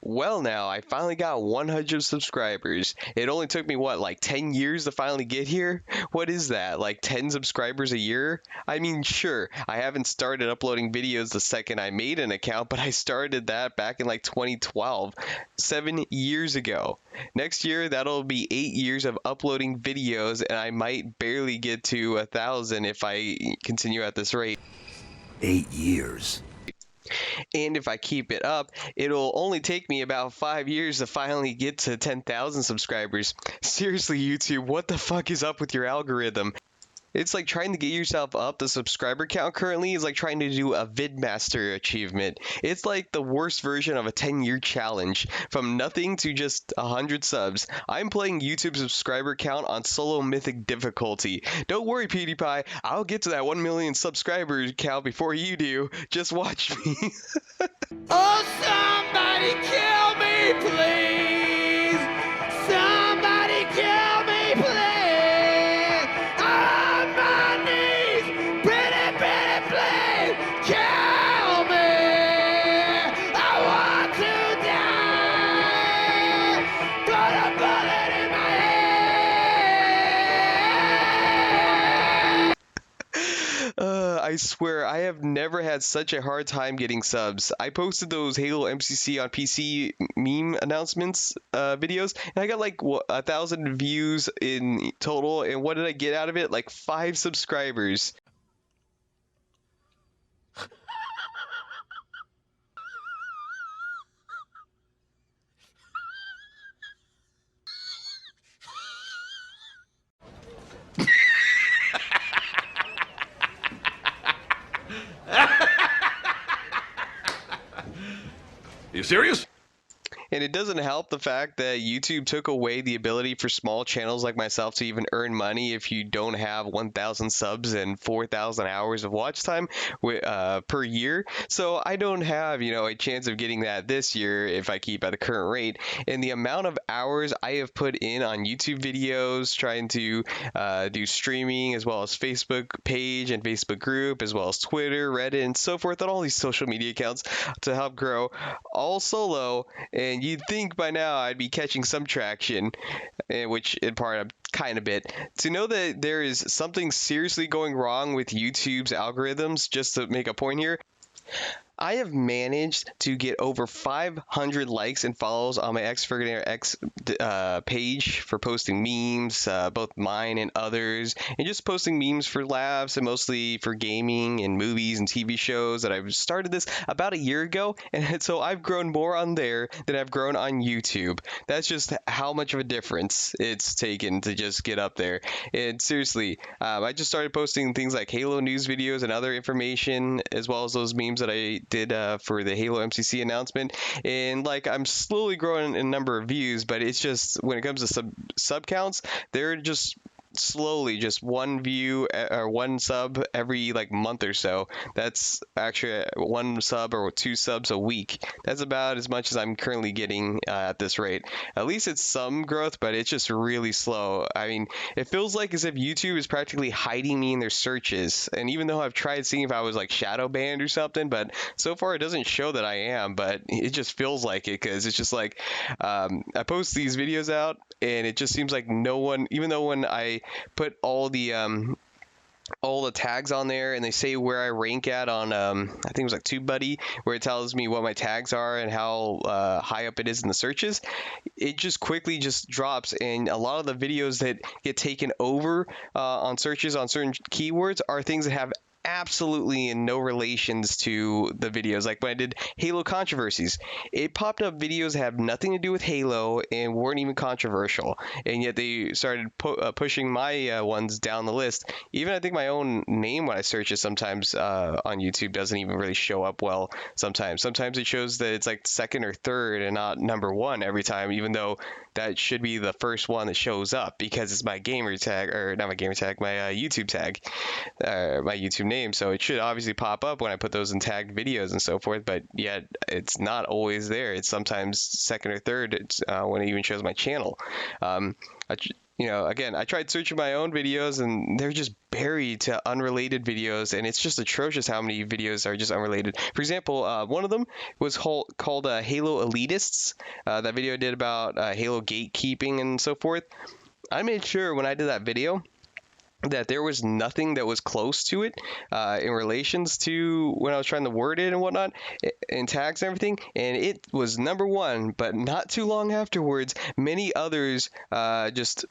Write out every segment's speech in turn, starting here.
Well, now, I finally got 100 subscribers. It only took me, what, like 10 years to finally get here? What is that, like 10 subscribers a year? I mean, sure, I haven't started uploading videos the second I made an account, but I started that back in like 2012, 7 years ago. Next year, that'll be 8 years of uploading videos, and I might barely get to 1,000 if I continue at this rate. 8 years. And if I keep it up, it'll only take me about 5 years to finally get to 10,000 subscribers. Seriously, YouTube, what the fuck is up with your algorithm? It's like trying to get yourself up. The subscriber count currently is like trying to do a VidMaster achievement. It's like the worst version of a 10-year challenge. From nothing to just 100 subs. I'm playing YouTube subscriber count on solo mythic difficulty. Don't worry, PewDiePie. I'll get to that 1 million subscriber count before you do. Just watch me. Oh, somebody kill me, please! Somebody kill me, please! On my knees! Pretty, pretty, please! Kill me! I want to die! Put a bullet in my head! I swear, I have never had such a hard time getting subs. I posted those Halo MCC on PC meme announcements videos, and I got like 1,000 views in total, and what did I get out of it? Like 5 subscribers. You serious? And it doesn't help the fact that YouTube took away the ability for small channels like myself to even earn money if you don't have 1,000 subs and 4,000 hours of watch time per year. So I don't have, a chance of getting that this year if I keep at the current rate. And the amount of hours I have put in on YouTube videos, trying to do streaming, as well as Facebook page and Facebook group, as well as Twitter, Reddit, and so forth, on all these social media accounts to help grow, all solo. And you'd think by now I'd be catching some traction, which in part I'm kind of bit. To know that there is something seriously going wrong with YouTube's algorithms, just to make a point here, I have managed to get over 500 likes and follows on my XFerginatorX page for posting memes, both mine and others, and just posting memes for laughs and mostly for gaming and movies and TV shows. That I've started this about a year ago, and so I've grown more on there than I've grown on YouTube. That's just how much of a difference it's taken to just get up there. And seriously, I just started posting things like Halo news videos and other information, as well as those memes that I did for the Halo MCC announcement, and like I'm slowly growing in number of views, but it's just when it comes to sub counts, they're just slowly just one view or one sub every like month or so. That's actually 1 sub or 2 subs a week. That's about as much as I'm currently getting at this rate. At least it's some growth, but it's just really slow. I mean, it feels like as if YouTube is practically hiding me in their searches. And even though I've tried seeing if I was like shadow banned or something, but so far it doesn't show that I am. But it just feels like it, because it's just like I post these videos out, and it just seems like no one, even though when I put all the tags on there and they say where I rank at on I think it was like TubeBuddy, where it tells me what my tags are and how high up it is in the searches, it just quickly just drops. And a lot of the videos that get taken over on searches on certain keywords are things that have absolutely no relations to the videos. Like when I did Halo controversies, it popped up videos that have nothing to do with Halo and weren't even controversial, and yet they started pushing my ones down the list. Even I think my own name when I search it sometimes on YouTube doesn't even really show up well. Sometimes it shows that it's like second or third and not number 1 every time, even though that should be the first one that shows up, because it's my gamer tag, or not my gamer tag, my YouTube tag, my YouTube name. So it should obviously pop up when I put those in tagged videos and so forth, but yet it's not always there. It's sometimes second or third when it even shows my channel. again, I tried searching my own videos and they're just buried to unrelated videos, and it's just atrocious how many videos are just unrelated. For example, one of them was called Halo Elitists. That video I did about Halo gatekeeping and so forth. I made sure when I did that video that there was nothing that was close to it in relations to when I was trying to word it and whatnot, and tags and everything, and it was number one. But not too long afterwards, many others just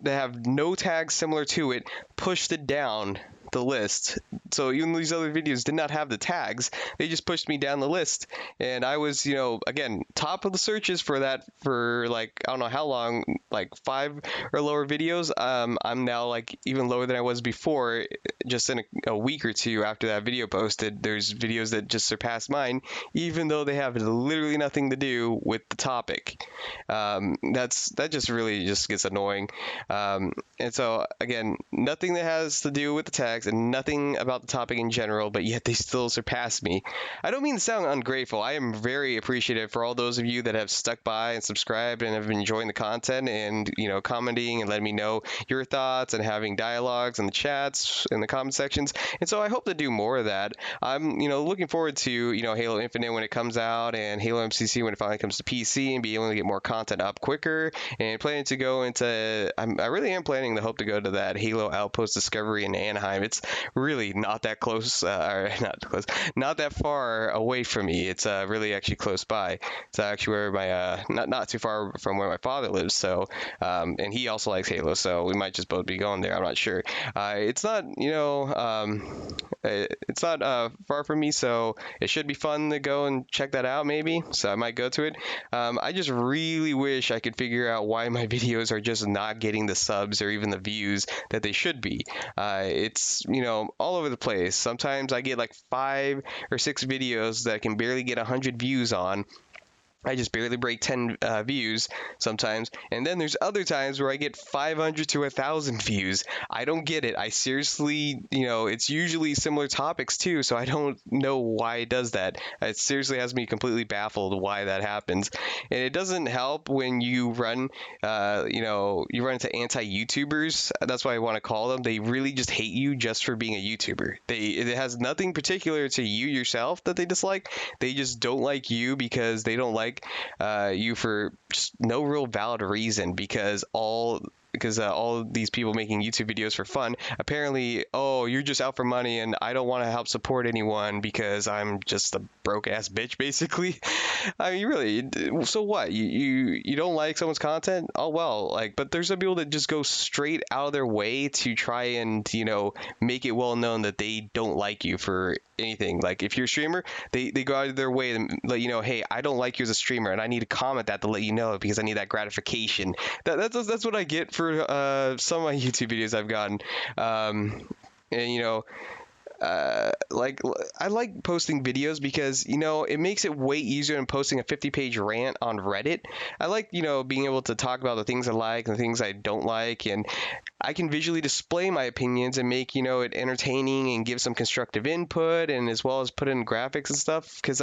that have no tags similar to it pushed it down the list. So even these other videos did not have the tags, they just pushed me down the list, and I was, again, top of the searches for that for like I don't know how long, like 5 or lower videos. I'm now like even lower than I was before. Just in a week or two after that video posted, there's videos that just surpassed mine, even though they have literally nothing to do with the topic. That just really just gets annoying. And so again, nothing that has to do with the tags and nothing about the topic in general, but yet they still surpass me. I don't mean to sound ungrateful. I am very appreciative for all those of you that have stuck by and subscribed and have been enjoying the content and, commenting and letting me know your thoughts and having dialogues in the chats in the comment sections. And so I hope to do more of that. I'm, looking forward to, Halo Infinite when it comes out, and Halo MCC when it finally comes to PC, and be able to get more content up quicker, and planning to go into, I really am planning to hope to go to that Halo Outpost Discovery in Anaheim. It's really not that close, or not that far away from me. It's really actually close by. It's actually where my not too far from where my father lives. So and he also likes Halo, so we might just both be going there. I'm not sure. It's not it's not far from me, so it should be fun to go and check that out maybe. So I might go to it. I just really wish I could figure out why my videos are just not getting the subs or even the views that they should be. It's all over the place. Sometimes I get like 5 or 6 videos that can barely get 100 views on. I just barely break 10 views sometimes, and then there's other times where I get 500 to 1,000 views. I don't get it. I seriously, it's usually similar topics too, so I don't know why it does that. It seriously has me completely baffled why that happens. And it doesn't help when you run, you run into anti-YouTubers. That's what I want to call them. They really just hate you just for being a YouTuber. It has nothing particular to you yourself that they dislike. They just don't like you because they don't like you for just no real valid reason, because all these people making YouTube videos for fun, apparently, oh, you're just out for money and I don't want to help support anyone because I'm just a broke ass bitch, basically. I mean, really, so what? You don't like someone's content? Oh, well, but there's some people that just go straight out of their way to try and, make it well known that they don't like you for anything. Like, if you're a streamer, they go out of their way to let you know, hey, I don't like you as a streamer, and I need to comment that to let you know because I need that gratification. That's what I get for some of my YouTube videos I've gotten. And I like posting videos because it makes it way easier than posting a 50-page rant on Reddit. I like being able to talk about the things I like and the things I don't like, and I can visually display my opinions and make it entertaining and give some constructive input, and as well as put in graphics and stuff, because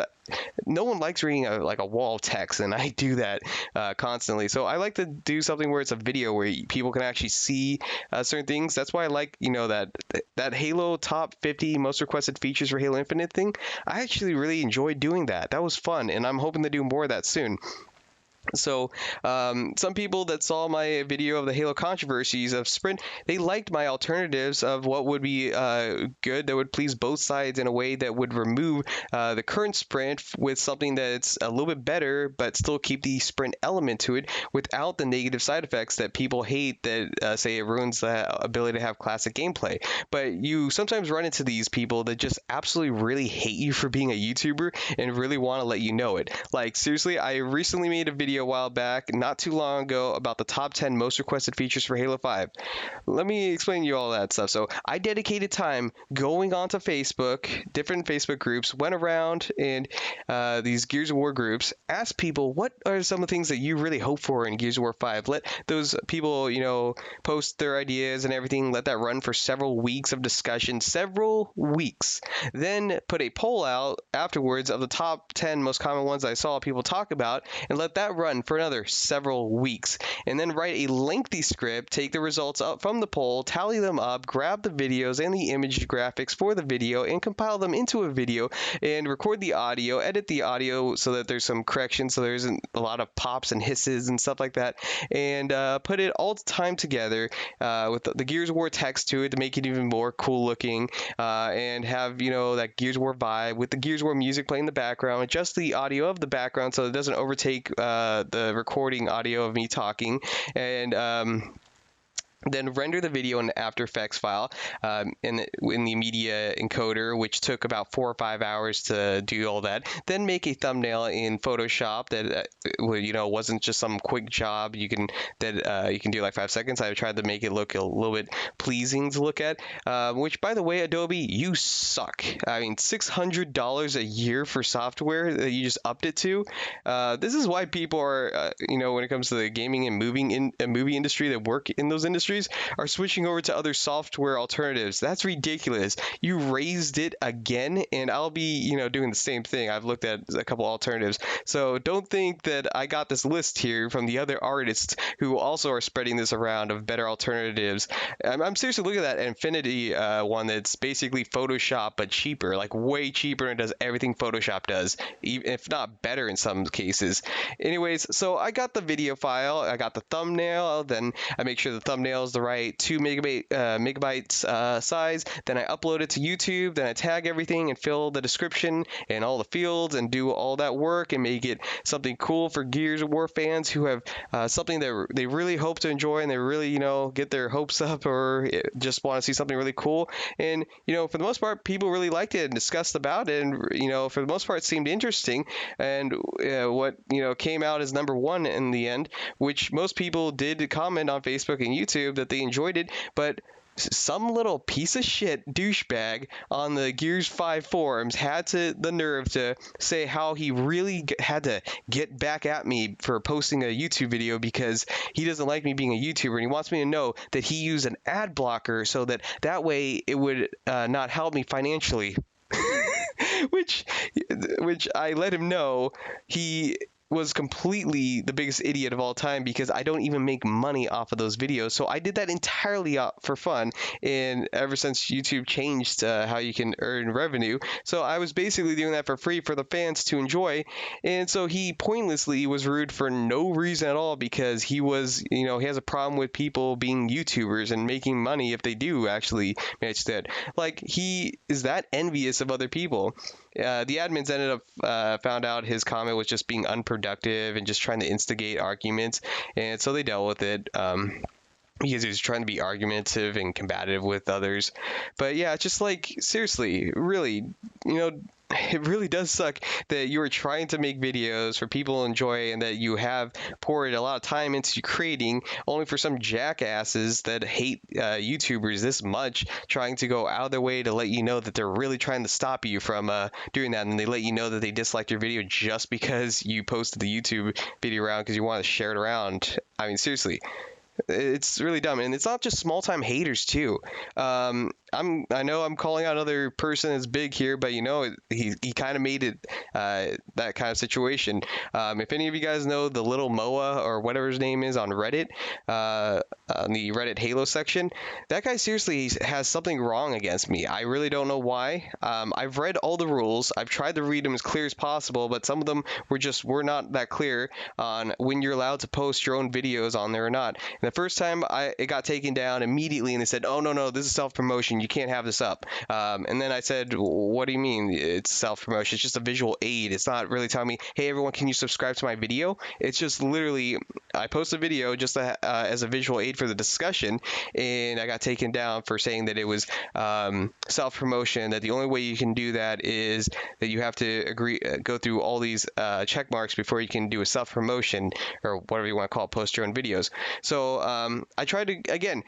no one likes reading a wall of text, and I do that constantly. So I like to do something where it's a video where people can actually see certain things. That's why I like that Halo top 50 most requested features for Halo Infinite thing. I actually really enjoyed doing that. That was fun, and I'm hoping to do more of that soon. So some people that saw my video of the Halo controversies of Sprint, they liked my alternatives of what would be good, that would please both sides in a way that would remove the current Sprint with something that's a little bit better, but still keep the Sprint element to it without the negative side effects that people hate, that say it ruins the ability to have classic gameplay. But you sometimes run into these people that just absolutely really hate you for being a YouTuber and really want to let you know it. Like, seriously, I recently made a video a while back, not too long ago, about the top 10 most requested features for Halo 5. Let me explain to you all that stuff. So I dedicated time going onto Facebook, different Facebook groups, went around in these Gears of War groups, asked people what are some of the things that you really hope for in Gears of War 5. Let those people, post their ideas and everything, let that run for several weeks of discussion, several weeks. Then put a poll out afterwards of the top 10 most common ones I saw people talk about, and let that run for another several weeks, and then write a lengthy script, take the results up from the poll, tally them up, grab the videos and the image graphics for the video, and compile them into a video, and record the audio, edit the audio so that there's some corrections, so there isn't a lot of pops and hisses and stuff like that, and put it all the time together with the Gears of War text to it to make it even more cool looking, and have, that Gears of War vibe with the Gears of War music playing in the background, adjust the audio of the background so it doesn't overtake the recording audio of me talking, and then render the video in an After Effects file in the media encoder, which took about 4 or 5 hours to do all that. Then make a thumbnail in Photoshop that wasn't just some quick job you can do like 5 seconds. I tried to make it look a little bit pleasing to look at. Which, by the way, Adobe, you suck. I mean, $600 a year for software that you just upped it to. This is why people are, when it comes to the gaming and movie industry that work in those industries, are switching over to other software alternatives. That's ridiculous. You raised it again, and I'll be, doing the same thing. I've looked at a couple alternatives. So don't think that I got this list here from the other artists who also are spreading this around of better alternatives. I'm seriously looking at that Infinity one that's basically Photoshop but cheaper, like way cheaper, and does everything Photoshop does, even if not better in some cases. Anyways, so I got the video file, I got the thumbnail, then I make sure the thumbnail is the right 2 megabytes size. Then I upload it to YouTube. Then I tag everything and fill the description and all the fields and do all that work and make it something cool for Gears of War fans who have something that they really hope to enjoy, and they really, get their hopes up, or just want to see something really cool. And, for the most part, people really liked it and discussed about it. And, for the most part, it seemed interesting. And what, came out as number 1 in the end, which most people did comment on Facebook and YouTube that they enjoyed it, but some little piece of shit douchebag on the Gears 5 forums had the nerve to say how he really had to get back at me for posting a YouTube video because he doesn't like me being a YouTuber, and he wants me to know that he used an ad blocker so that way it would not help me financially. which I let him know he was completely the biggest idiot of all time, because I don't even make money off of those videos. So I did that entirely for fun, and ever since YouTube changed how you can earn revenue, so I was basically doing that for free for the fans to enjoy. And so he pointlessly was rude for no reason at all, because he was, he has a problem with people being YouTubers and making money if they do actually manage that. Like, he is that envious of other people. The admins ended up found out his comment was just being unproductive and just trying to instigate arguments, and so they dealt with it. Because he was trying to be argumentative and combative with others. But yeah, just like, seriously, really, it really does suck that you are trying to make videos for people to enjoy, and that you have poured a lot of time into creating, only for some jackasses that hate YouTubers this much, trying to go out of their way to let you know that they're really trying to stop you from doing that, and they let you know that they disliked your video just because you posted the YouTube video around because you want to share it around. I mean, seriously. It's really dumb, and it's not just small-time haters too. I know I'm calling out another person that's big here, but he kind of made it that kind of situation. If any of you guys know the little Moa or whatever his name is on Reddit, on the Reddit Halo section, that guy seriously has something wrong against me. I really don't know why. I've read all the rules. I've tried to read them as clear as possible, but some of them were not that clear on when you're allowed to post your own videos on there or not. And the first time it got taken down immediately, and they said, "Oh no, this is self-promotion. You can't have this up." And then I said, "What do you mean it's self-promotion? It's just a visual aid. It's not really telling me, hey everyone, can you subscribe to my video?" It's just literally, I post a video just as a visual aid for the discussion, and I got taken down for saying that it was self-promotion, that the only way you can do that is that you have to go through all these check marks before you can do a self-promotion, or whatever you want to call it, post your own videos. So I tried to, again,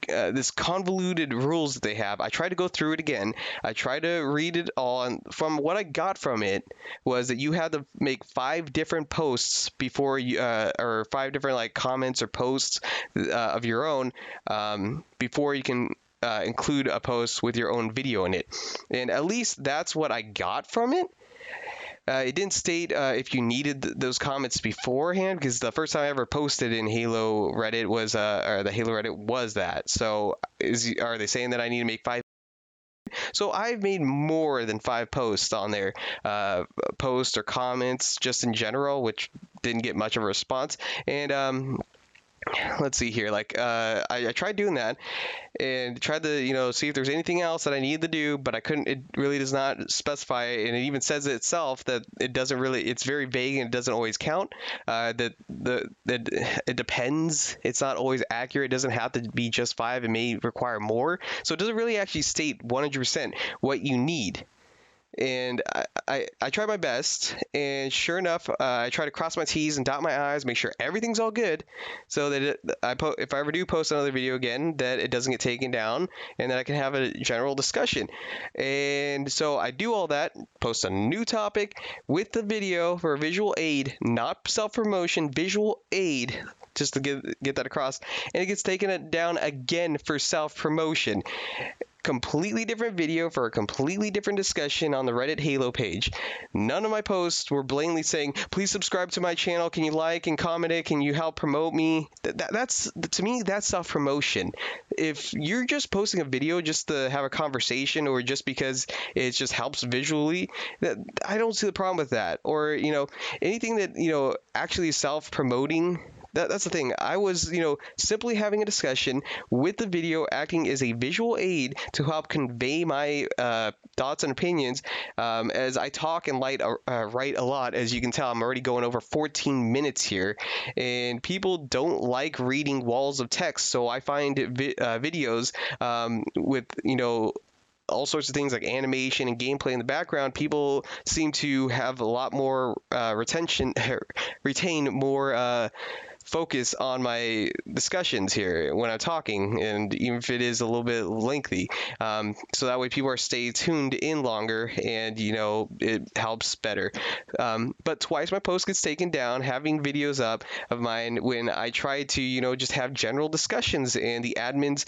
this convoluted rules that they have, I tried to go through it again. I tried to read it all, and from what I got from it was that you had to make 5 different posts before you, or 5 different like comments or posts of your own before you can include a post with your own video in it. And at least that's what I got from it. It didn't state if you needed those comments beforehand, because the first time I ever posted in Halo Reddit was, or the Halo Reddit was that. So are they saying that I need to make 5? So I've made more than 5 posts on there, posts or comments just in general, which didn't get much of a response. And let's see here, like I tried doing that and tried to see if there's anything else that I needed to do, but I couldn't. It really does not specify, and it even says itself that it doesn't really, it's very vague and it doesn't always count. That it depends, it's not always accurate. It doesn't have to be just 5, it may require more, so it doesn't really actually state 100% what you need. And I try my best, and sure enough, I try to cross my T's and dot my I's, make sure everything's all good, so that if I ever do post another video again, that it doesn't get taken down, and that I can have a general discussion. And so I do all that, post a new topic with the video for a visual aid, not self-promotion, visual aid, just to get that across, and it gets taken down again for self-promotion. Completely different video for a completely different discussion on the Reddit Halo page. None of my posts were blatantly saying, please subscribe to my channel, can you like and comment it, can you help promote me? That's, to me, that's self-promotion. If you're just posting a video just to have a conversation, or just because it just helps visually, I don't see the problem with that. Or anything that actually is self-promoting. That's the thing. I was, simply having a discussion with the video, acting as a visual aid to help convey my thoughts and opinions. As I talk and write a lot, as you can tell, I'm already going over 14 minutes here, and people don't like reading walls of text. So I find videos with, all sorts of things like animation and gameplay in the background, people seem to have a lot more retain more focus on my discussions here when I'm talking, and even if it is a little bit lengthy, so that way people are stay tuned in longer, and it helps better. But twice my post gets taken down having videos up of mine when I tried to just have general discussions, and the admins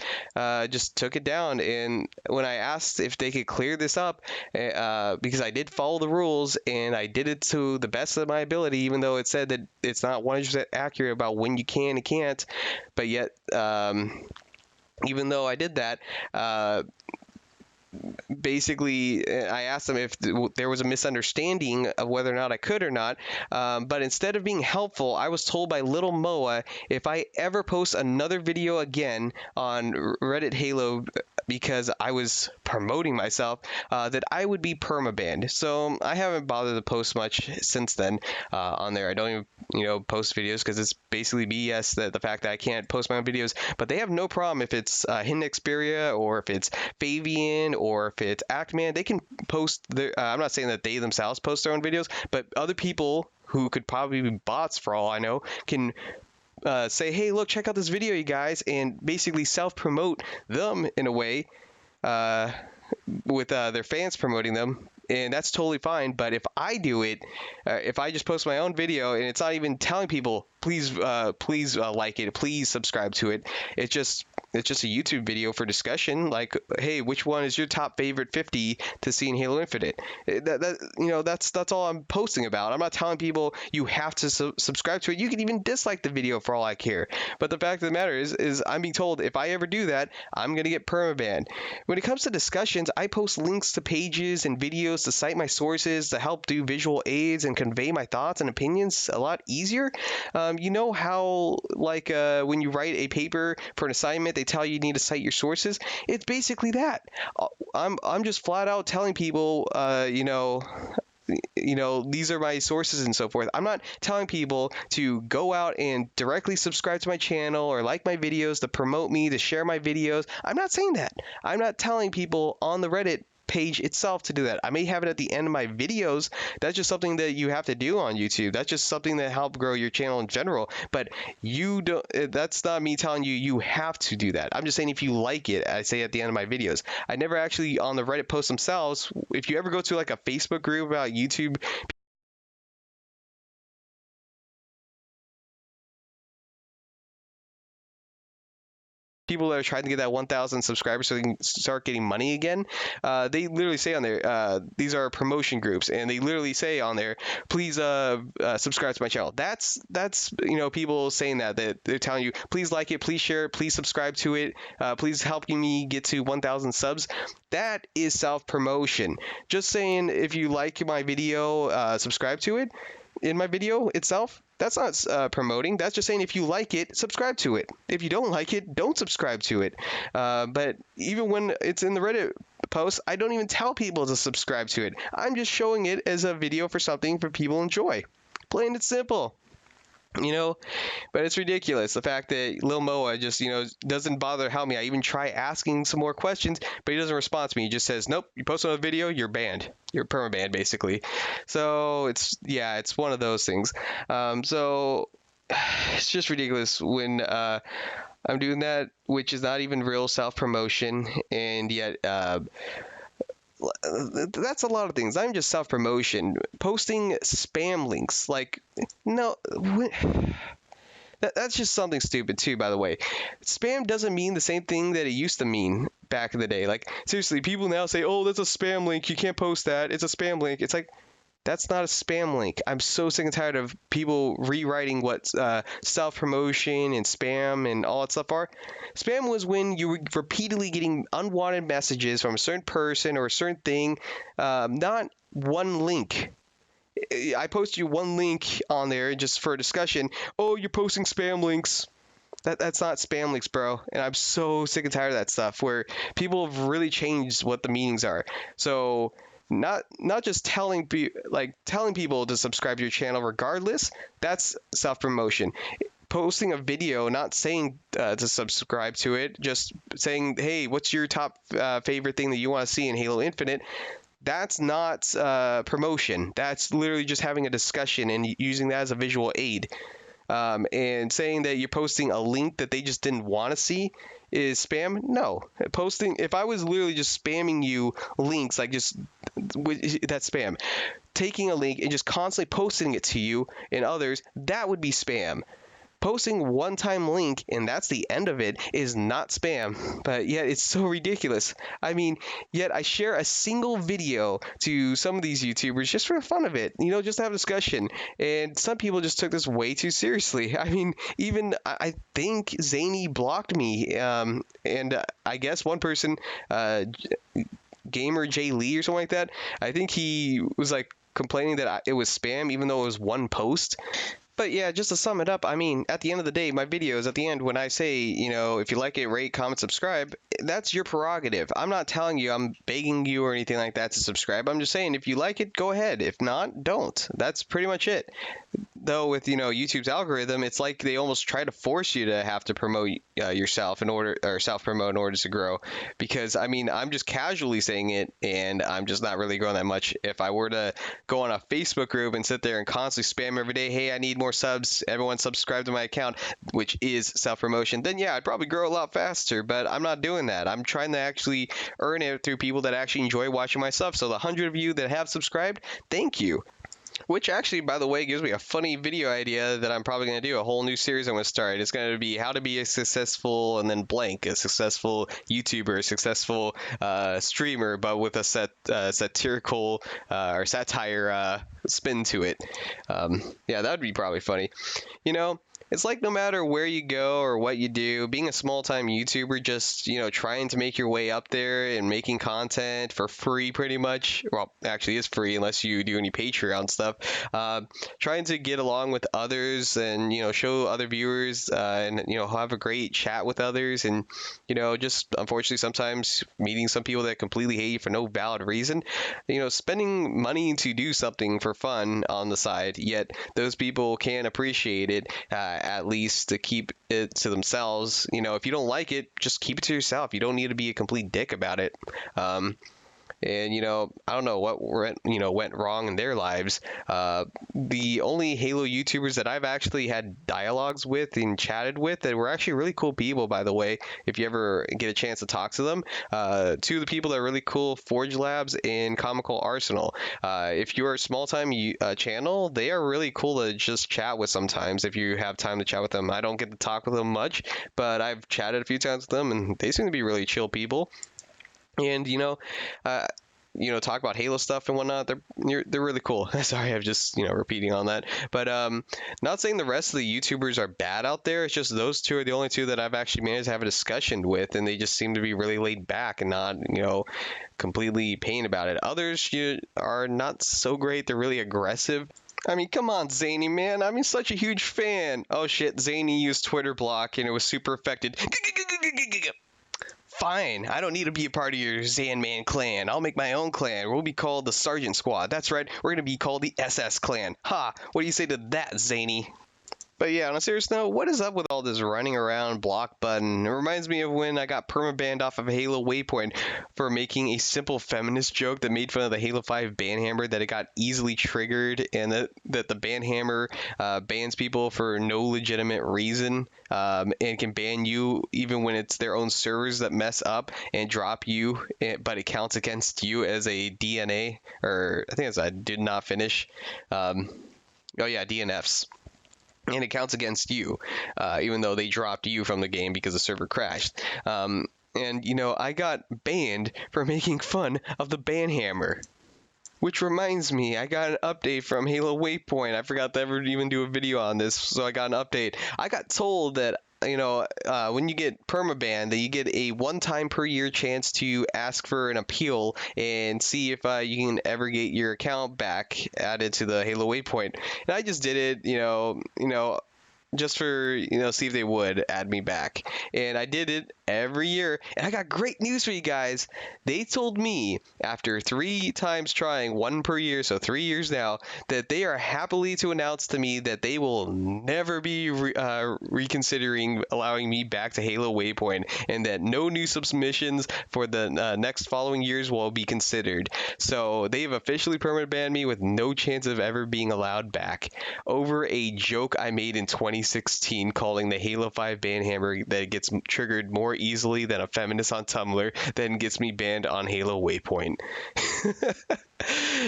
just took it down. And when I asked if they could clear this up, because I did follow the rules and I did it to the best of my ability, even though it said that it's not 100% accurate about when you can and can't, but yet even though I did that, basically I asked them if there was a misunderstanding of whether or not I could or not, but instead of being helpful, I was told by Little Moa if I ever post another video again on Reddit Halo because I was promoting myself, that I would be permabanned. So I haven't bothered to post much since then on there. I don't even post videos because it's basically BS, that the fact that I can't post my own videos. But they have no problem if it's Hidden Xperia, or if it's Fabian, or if it's Actman. They can post their I'm not saying that they themselves post their own videos, but other people who could probably be bots for all I know can say, hey, look, check out this video, you guys, and basically self-promote them in a way, with their fans promoting them, and that's totally fine. But if I do it, if I just post my own video and it's not even telling people, please like it, please subscribe to it, it's just a YouTube video for discussion, like, hey, which one is your top favorite 50 to see in Halo Infinite? That's all I'm posting about. I'm not telling people you have to subscribe to it. You can even dislike the video for all I care. But the fact of the matter is I'm being told if I ever do that, I'm gonna get permabanned. When it comes to discussions, I post links to pages and videos to cite my sources, to help do visual aids and convey my thoughts and opinions a lot easier. How, like, when you write a paper for an assignment, they tell you need to cite your sources. It's basically that. I'm just flat out telling people, these are my sources and so forth. I'm not telling people to go out and directly subscribe to my channel or like my videos, to promote me, to share my videos. I'm not saying that. I'm not telling people on the Reddit page itself to do that. I may have it at the end of my videos. That's just something that you have to do on YouTube. That's just something that help grow your channel in general. But you don't. That's not me telling you you have to do that. I'm just saying if you like it, I say at the end of my videos. I never actually on the Reddit posts themselves. If you ever go to like a Facebook group about YouTube, people that are trying to get that 1,000 subscribers so they can start getting money again, they literally say on there, these are promotion groups, and they literally say on there, please subscribe to my channel. That's people saying that they're telling you, please like it, please share it, please subscribe to it, please helping me get to 1,000 subs. That is self-promotion. Just saying, if you like my video, subscribe to it in my video itself, that's not promoting. That's just saying, if you like it, subscribe to it. If you don't like it, don't subscribe to it. But even when it's in the Reddit post, I don't even tell people to subscribe to it. I'm just showing it as a video for something for people to enjoy. Plain and simple. But it's ridiculous, the fact that Lil Moa just doesn't bother to help me. I even try asking some more questions, but he doesn't respond to me. He just says, nope, you post on a video, you're banned, you're perma-banned basically. So it's one of those things. So it's just ridiculous when I'm doing that, which is not even real self-promotion, and yet that's a lot of things. I'm just self-promotion. Posting spam links, that's just something stupid too, by the way. Spam doesn't mean the same thing that it used to mean back in the day. Like, seriously, people now say, oh, that's a spam link, you can't post that, it's a spam link. It's like, that's not a spam link. I'm so sick and tired of people rewriting what self-promotion and spam and all that stuff are. Spam was when you were repeatedly getting unwanted messages from a certain person or a certain thing, not one link. I post you one link on there just for a discussion. Oh, you're posting spam links. That's not spam links, bro. And I'm so sick and tired of that stuff where people have really changed what the meanings are. So not just telling people to subscribe to your channel regardless. That's self-promotion. Posting a video, not saying to subscribe to it, just saying, hey, what's your top favorite thing that you want to see in Halo Infinite? That's not promotion. That's literally just having a discussion and using that as a visual aid. And saying that you're posting a link that they just didn't want to see is spam? No. If I was literally just spamming you links, that's spam. Taking a link and just constantly posting it to you and others, that would be spam. Posting one-time link and that's the end of it is not spam, but yet it's so ridiculous. I mean, yet I share a single video to some of these YouTubers just for the fun of it, just to have a discussion. And some people just took this way too seriously. I mean, even I think Zany blocked me, and I guess one person, Gamer J Lee or something like that, I think he was complaining that it was spam even though it was one post. But yeah, just to sum it up, I mean, at the end of the day, my videos, at the end, when I say, if you like it, rate, comment, subscribe, that's your prerogative. I'm not telling you, I'm begging you or anything like that to subscribe. I'm just saying, if you like it, go ahead. If not, don't. That's pretty much it. Though with, YouTube's algorithm, it's like they almost try to force you to have to promote yourself or self-promote in order to grow. Because, I mean, I'm just casually saying it, and I'm just not really growing that much. If I were to go on a Facebook group and sit there and constantly spam every day, hey, I need more subs, everyone subscribe to my account, which is self-promotion, then yeah, I'd probably grow a lot faster, but I'm not doing that. I'm trying to actually earn it through people that actually enjoy watching my stuff. So the 100 of you that have subscribed, thank you. Which actually, by the way, gives me a funny video idea that I'm probably going to do. A whole new series I'm going to start. It's going to be how to be a successful and then blank, a successful YouTuber, a successful streamer, but with a satirical or satire spin to it. Yeah, that would be probably funny. It's like no matter where you go or what you do, being a small-time YouTuber, just, trying to make your way up there and making content for free pretty much. Well, actually it's free unless you do any Patreon stuff. Trying to get along with others and, show other viewers and, have a great chat with others. And, just unfortunately sometimes meeting some people that completely hate you for no valid reason. Spending money to do something for fun on the side, yet those people can't appreciate it. At least to keep it to themselves. If you don't like it, just keep it to yourself. You don't need to be a complete dick about it. and I don't know what went wrong in their lives. The only Halo YouTubers that I've actually had dialogues with and chatted with that were actually really cool people, by the way, if you ever get a chance to talk to them, two of the people that are really cool, Forge Labs and Comical Arsenal. If you're a small time channel, they are really cool to just chat with sometimes if you have time to chat with them. I don't get to talk with them much, but I've chatted a few times with them, and they seem to be really chill people. And talk about Halo stuff and whatnot. They're really cool. Sorry, I'm just repeating on that. But not saying the rest of the YouTubers are bad out there. It's just those two are the only two that I've actually managed to have a discussion with, and they just seem to be really laid back and not completely pain about it. Others are not so great. They're really aggressive. I mean, come on, Zany, man. I'm such a huge fan. Oh shit, Zany used Twitter block and it was super affected. Fine, I don't need to be a part of your Zanman clan. I'll make my own clan. We'll be called the Sergeant Squad. That's right, we're gonna be called the SS clan. Ha! What do you say to that, Zany? But yeah, on a serious note, what is up with all this running around block button? It reminds me of when I got permabanned off of Halo Waypoint for making a simple feminist joke that made fun of the Halo 5 banhammer, that it got easily triggered, and that the banhammer bans people for no legitimate reason, and can ban you even when it's their own servers that mess up and drop you, but it counts against you as a DNA, or I think it's a did not finish. DNFs. And it counts against you, even though they dropped you from the game because the server crashed. And I got banned for making fun of the banhammer. Which reminds me, I got an update from Halo Waypoint. I forgot to ever even do a video on this, so I got an update. I got told that when you get permabanned, that you get a one-time per year chance to ask for an appeal and see if you can ever get your account back added to the Halo Waypoint. And I just did it, just for see if they would add me back, and I did it every year, and I got great news for you guys. They told me after 3 times trying, 1 per year, so 3 years now, that they are happily to announce to me that they will never be reconsidering allowing me back to Halo Waypoint, and that no new submissions for the next following years will be considered. So they've officially permanent banned me with no chance of ever being allowed back over a joke I made in 2016 calling the Halo 5 banhammer that gets triggered more easily than a feminist on Tumblr then gets me banned on Halo Waypoint.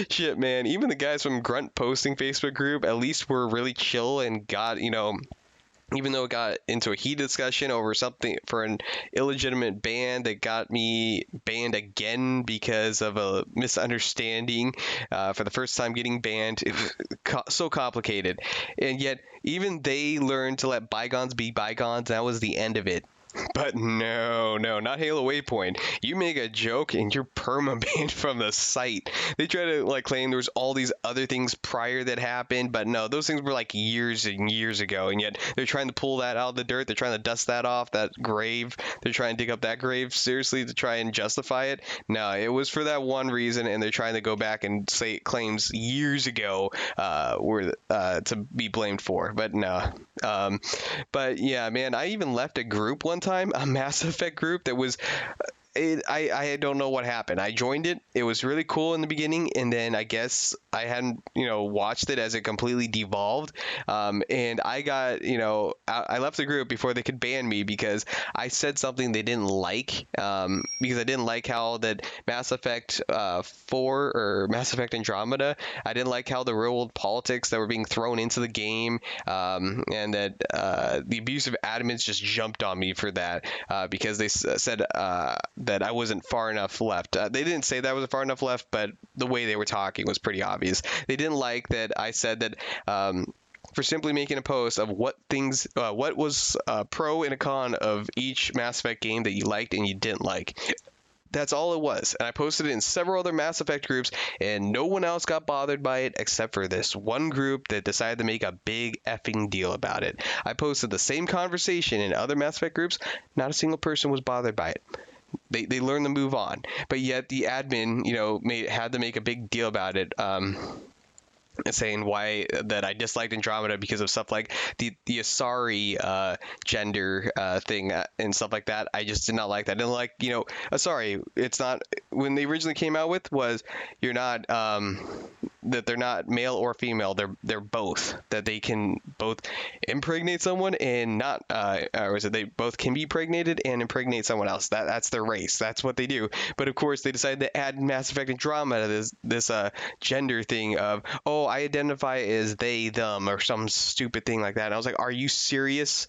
Shit, man. Even the guys from Grunt Posting Facebook group at least were really chill and got, even though it got into a heated discussion over something for an illegitimate ban that got me banned again because of a misunderstanding for the first time getting banned. It was so complicated. And yet, even they learned to let bygones be bygones. That was the end of it. But no, not Halo Waypoint. You make a joke and you're permabanned from the site. They try to claim there was all these other things prior that happened, but no, those things were years and years ago, and yet they're trying to pull that out of the dirt. They're trying to dust that off, that grave. They're trying to dig up that grave seriously to try and justify it. No, it was for that one reason, and they're trying to go back and say claims years ago were to be blamed for, but no. But yeah, man, I even left a group one time, a Mass Effect group that was I don't know what happened. I joined it. It was really cool in the beginning, and then I guess I hadn't watched it as it completely devolved, and I got I left the group before they could ban me because I said something they didn't like, because I didn't like how that Mass Effect 4 or Mass Effect Andromeda, I didn't like how the real world politics that were being thrown into the game, and that the abusive admins just jumped on me for that, because they said that I wasn't far enough left. They didn't say that I was far enough left, but the way they were talking was pretty obvious. They didn't like that I said that for simply making a post of what was pro and a con of each Mass Effect game that you liked and you didn't like. That's all it was. And I posted it in several other Mass Effect groups, and no one else got bothered by it except for this one group that decided to make a big effing deal about it. I posted the same conversation in other Mass Effect groups. Not a single person was bothered by it. They learned to move on, but yet the admin, had to make a big deal about it. saying why that I disliked Andromeda because of stuff like the Asari gender thing and stuff like that. I just did not like that. I didn't like, Asari. It's not, when they originally came out with, was you're not that they're not male or female. They're both. That they can both impregnate someone and not, or is it they both can be impregnated and impregnate someone else. That's their race. That's what they do. But of course, they decided to add Mass Effect Andromeda this gender thing of, oh, I identify as they, them, or some stupid thing like that. And I was like, are you serious?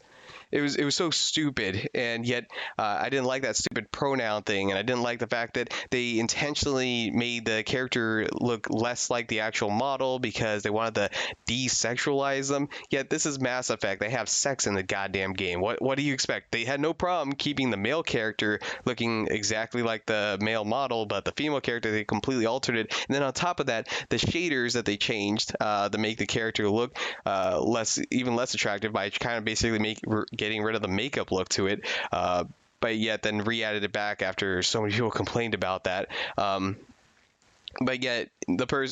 It was so stupid, and yet I didn't like that stupid pronoun thing, and I didn't like the fact that they intentionally made the character look less like the actual model because they wanted to desexualize them. Yet this is Mass Effect; they have sex in the goddamn game. What do you expect? They had no problem keeping the male character looking exactly like the male model, but the female character they completely altered it. And then on top of that, the shaders that they changed to make the character look even less attractive by kind of basically getting rid of the makeup look to it, but yet then re-added it back after so many people complained about that. But yet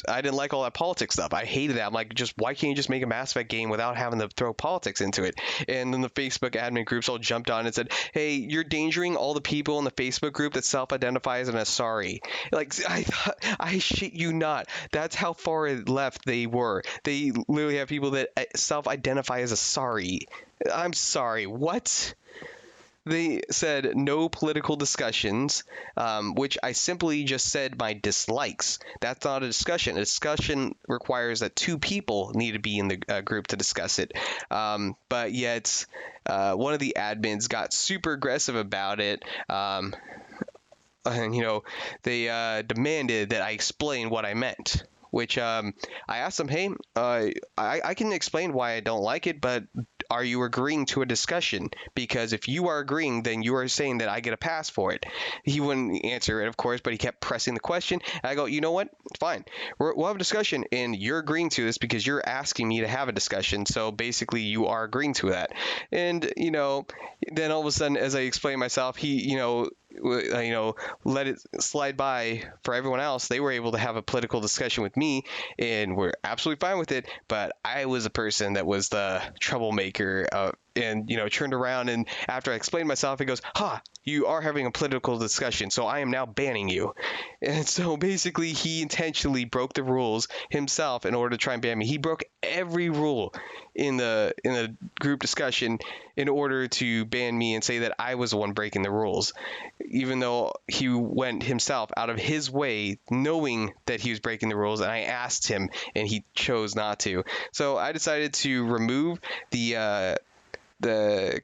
I didn't like all that politics stuff. I hated that. I'm like, why can't you just make a Mass Effect game without having to throw politics into it? And then the Facebook admin groups all jumped on and said, hey, you're endangering all the people in the Facebook group that self-identify as an Asari. Like, I shit you not. That's how far left they were. They literally have people that self-identify as Asari. I'm sorry, what? They said no political discussions, which I simply just said my dislikes. That's not a discussion. A discussion requires that two people need to be in the group to discuss it. But yet, one of the admins got super aggressive about it. And, they demanded that I explain what I meant. Which I asked them, hey, I can explain why I don't like it, but are you agreeing to a discussion? Because if you are agreeing, then you are saying that I get a pass for it. He wouldn't answer it, of course, but he kept pressing the question. And I go, you know what? Fine. We'll have a discussion, and you're agreeing to this because you're asking me to have a discussion. So basically, you are agreeing to that. And, then all of a sudden, as I explained myself, he, let it slide by for everyone else. They were able to have a political discussion with me, and we're absolutely fine with it. But I was a person that was the troublemaker, and turned around, and after I explained myself, he goes, you are having a political discussion, so I am now banning you. And so basically he intentionally broke the rules himself in order to try and ban me. He broke every rule in the group discussion in order to ban me and say that I was the one breaking the rules, even though he went himself out of his way knowing that he was breaking the rules, and I asked him and he chose not to. So I decided to remove the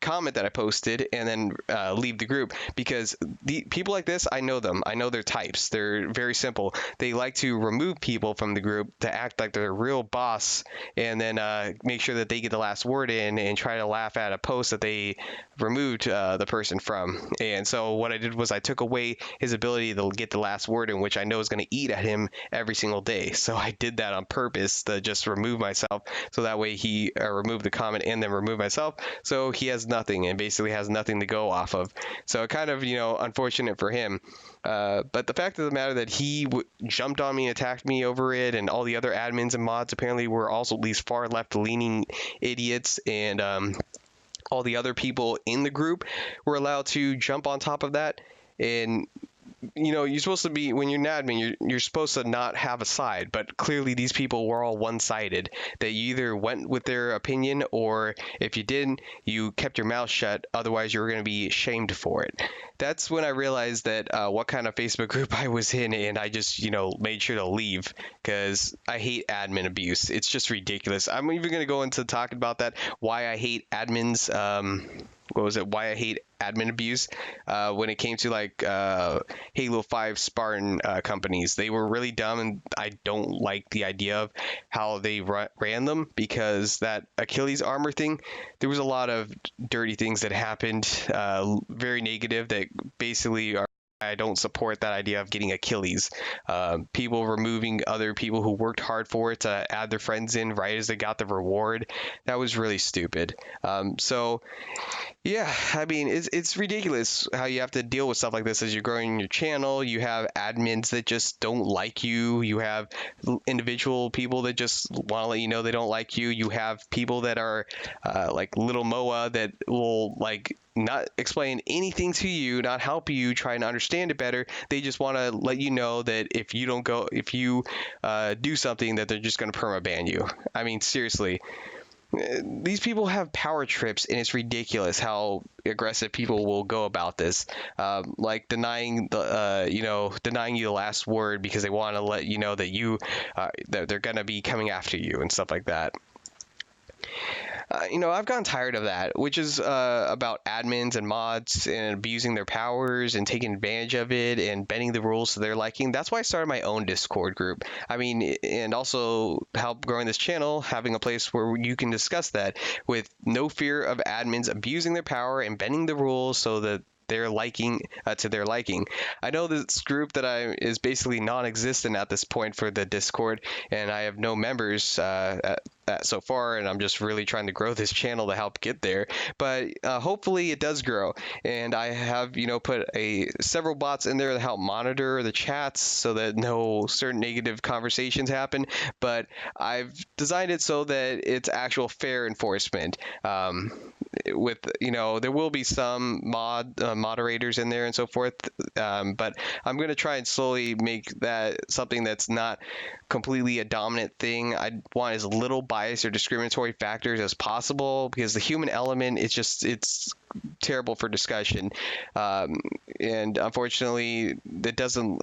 comment that I posted and then leave the group, because the people like this, I know them. I know their types. They're very simple. They like to remove people from the group to act like they're a real boss, and then make sure that they get the last word in and try to laugh at a post that they removed the person from. And so what I did was I took away his ability to get the last word in, which I know is going to eat at him every single day. So I did that on purpose to just remove myself, so that way he removed the comment and then remove myself. So he has nothing and basically has nothing to go off of. So kind of, unfortunate for him. But the fact of the matter that he jumped on me and attacked me over it, and all the other admins and mods apparently were also these far left leaning idiots, and all the other people in the group were allowed to jump on top of that. And you're supposed to be, when you're an admin, you're supposed to not have a side, but clearly these people were all one-sided. That you either went with their opinion, or if you didn't, you kept your mouth shut, otherwise you were going to be shamed for it. That's when I realized that what kind of Facebook group I was in, and I just, made sure to leave, because I hate admin abuse. It's just ridiculous. I'm even going to go into talking about that, why I hate admins, why I hate admin abuse when it came to like Halo 5 Spartan companies. They were really dumb, and I don't like the idea of how they ran them, because that Achilles armor thing, there was a lot of dirty things that happened, very negative, that basically are I don't support that idea of getting Achilles. People removing other people who worked hard for it to add their friends in right as they got the reward. That was really stupid. So, yeah, I mean, it's ridiculous how you have to deal with stuff like this as you're growing your channel. You have admins that just don't like you. You have individual people that just want to let you know they don't like you. You have people that are like Little Moa that will like not explain anything to you, not help you try and understand it better. They just want to let you know that if you do something, that they're just going to permaban you. I mean, seriously. These people have power trips, and it's ridiculous how aggressive people will go about this, like denying you the last word because they want to let you know that that they're gonna be coming after you and stuff like that. I've gotten tired of that, which is about admins and mods and abusing their powers and taking advantage of it and bending the rules to their liking. That's why I started my own Discord group. I mean, and also help growing this channel, having a place where you can discuss that with no fear of admins abusing their power and bending the rules so that their liking to their liking. I know this group that is basically non-existent at this point for the Discord, and I have no members so far, and I'm just really trying to grow this channel to help get there. But hopefully it does grow, and I have put several bots in there to help monitor the chats so that no certain negative conversations happen. But I've designed it so that it's actual fair enforcement. There will be some moderators in there and so forth, but I'm going to try and slowly make that something that's not completely a dominant thing. I want as little bias or discriminatory factors as possible, because the human element it's terrible for discussion, and unfortunately that doesn't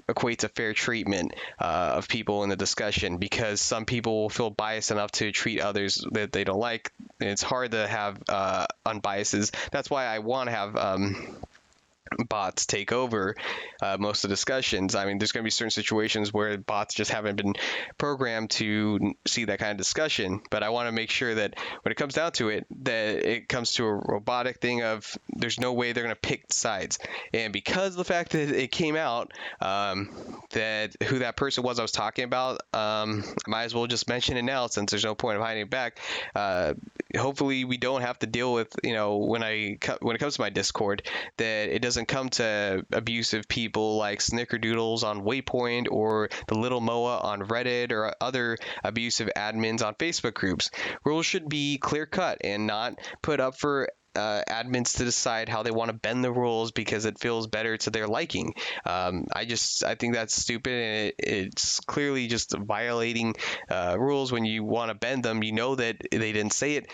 equate to fair treatment of people in the discussion, because some people will feel biased enough to treat others that they don't like, and it's hard to have unbiases. That's why I want to have bots take over most of the discussions. I mean, there's going to be certain situations where bots just haven't been programmed to see that kind of discussion, but I want to make sure that when it comes down to it, that it comes to a robotic thing of there's no way they're going to pick sides. And because of the fact that it came out that who that person was I was talking about, I might as well just mention it now since there's no point of hiding it back. Hopefully we don't have to deal with, when it comes to my Discord, that it doesn't come to abusive people like Snickerdoodles on Waypoint or the Little Moa on Reddit or other abusive admins on Facebook groups. Rules should be clear cut and not put up for admins to decide how they want to bend the rules because it feels better to their liking. I think that's stupid, and it's clearly just violating rules when you want to bend them. You know that they didn't say it.